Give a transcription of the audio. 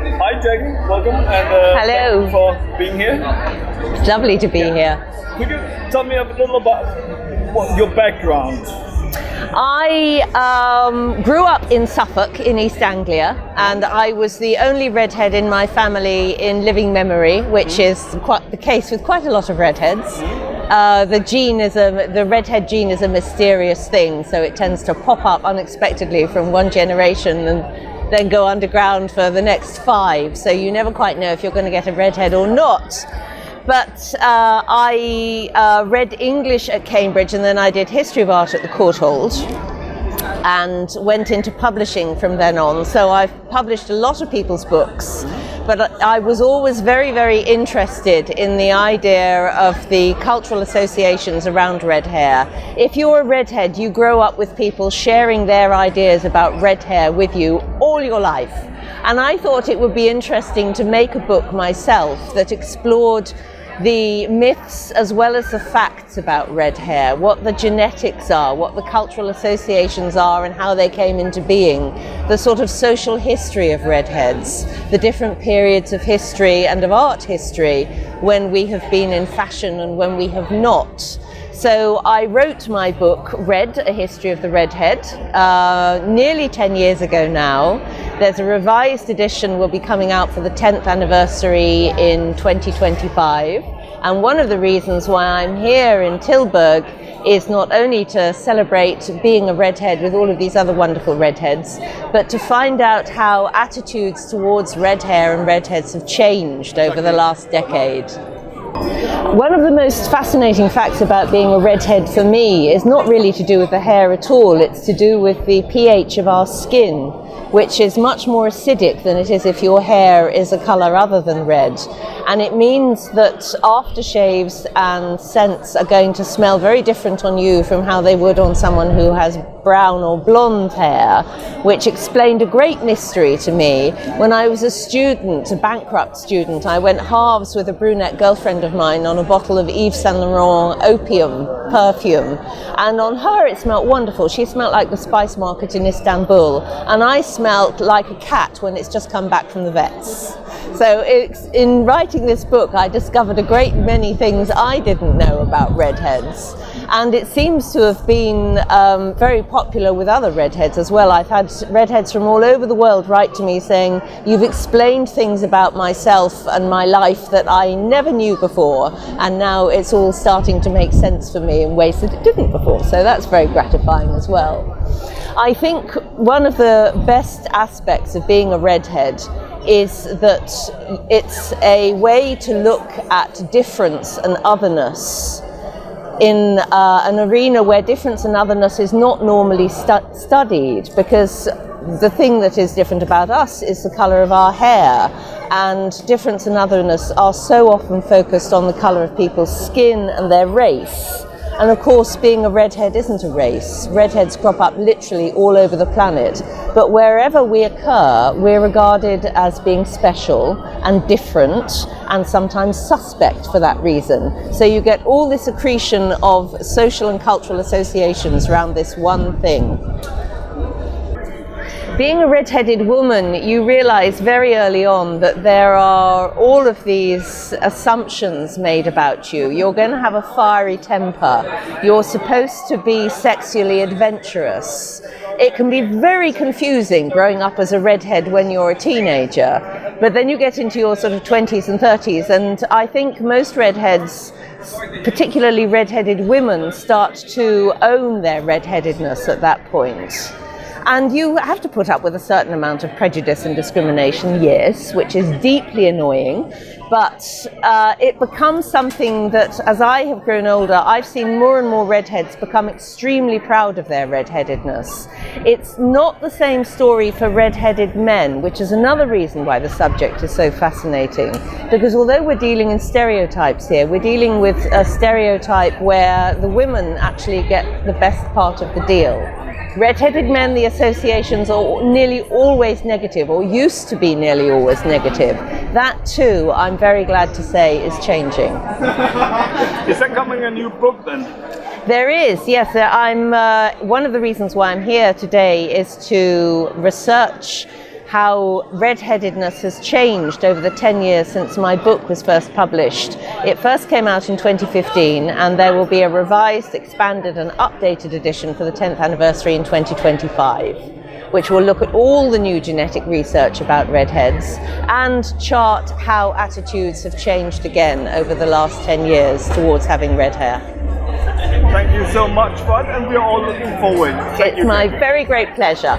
Hi Jacky, welcome and Hello. thank you for being here. It's lovely to be here. Could you tell me a little about your background? I grew up in Suffolk in East Anglia, and I was the only redhead in my family in living memory, which is quite the case with quite a lot of redheads. The redhead gene is a mysterious thing, so it tends to pop up unexpectedly from one generation and then go underground for the next 5. So you never quite know if you're going to get a redhead or not. But I read English at Cambridge, and then I did history of art at the Courtauld and went into publishing from then on. So I've published a lot of people's books, but I was always very, very interested in the idea of the cultural associations around red hair. If you're a redhead, you grow up with people sharing their ideas about red hair with you all your life. And I thought it would be interesting to make a book myself that explored the myths as well as the facts about red hair, what the genetics are, what the cultural associations are and how they came into being, the sort of social history of redheads, the different periods of history and of art history when we have been in fashion and when we have not. So I wrote my book, Red, A History of the Redhead, nearly 10 years ago now. There's a revised edition will be coming out for the 10th anniversary in 2025. And one of the reasons why I'm here in Tilburg is not only to celebrate being a redhead with all of these other wonderful redheads, but to find out how attitudes towards red hair and redheads have changed over the last decade. One of the most fascinating facts about being a redhead for me is not really to do with the hair at all, it's to do with the pH of our skin, which is much more acidic than it is if your hair is a colour other than red. And it means that aftershaves and scents are going to smell very different on you from how they would on someone who has brown or blonde hair, which explained a great mystery to me. When I was a student, a bankrupt student, I went halves with a brunette girlfriend of mine on a bottle of Yves Saint Laurent opium perfume, and on her it smelled wonderful. She smelled like the spice market in Istanbul, and I smelled like a cat when it's just come back from the vets. So in writing this book, I discovered a great many things I didn't know about redheads, and it seems to have been very popular with other redheads as well. I've had redheads from all over the world write to me saying, "You've explained things about myself and my life that I never knew before, and now it's all starting to make sense for me in ways that it didn't before." So that's very gratifying as well. I think one of the best aspects of being a redhead is that it's a way to look at difference and otherness in an arena where difference and otherness is not normally studied, because the thing that is different about us is the colour of our hair, and difference and otherness are so often focused on the colour of people's skin and their race. And of course, being a redhead isn't a race. Redheads crop up literally all over the planet. But wherever we occur, we're regarded as being special and different, and sometimes suspect for that reason. So you get all this accretion of social and cultural associations around this one thing. Being a red-headed woman, you realize very early on that there are all of these assumptions made about you. You're going to have a fiery temper. You're supposed to be sexually adventurous. It can be very confusing growing up as a redhead when you're a teenager, but then you get into your sort of 20s and 30s, and I think most redheads, particularly red-headed women, start to own their red-headedness at that point. And you have to put up with a certain amount of prejudice and discrimination, yes, which is deeply annoying, but it becomes something that, as I have grown older, I've seen more and more redheads become extremely proud of their redheadedness. It's not the same story for redheaded men, which is another reason why the subject is so fascinating, because although we're dealing in stereotypes here, we're dealing with a stereotype where the women actually get the best part of the deal. Red-headed men, the associations are nearly always negative, or used to be nearly always negative. That too, I'm very glad to say, is changing. Is there coming a new book then? There is, yes. One of the reasons why I'm here today is to research how redheadedness has changed over the 10 years since my book was first published. It first came out in 2015, and there will be a revised, expanded and updated edition for the 10th anniversary in 2025, which will look at all the new genetic research about redheads and chart how attitudes have changed again over the last 10 years towards having red hair. Thank you so much, Fun, and we're all looking forward. It's my very great pleasure.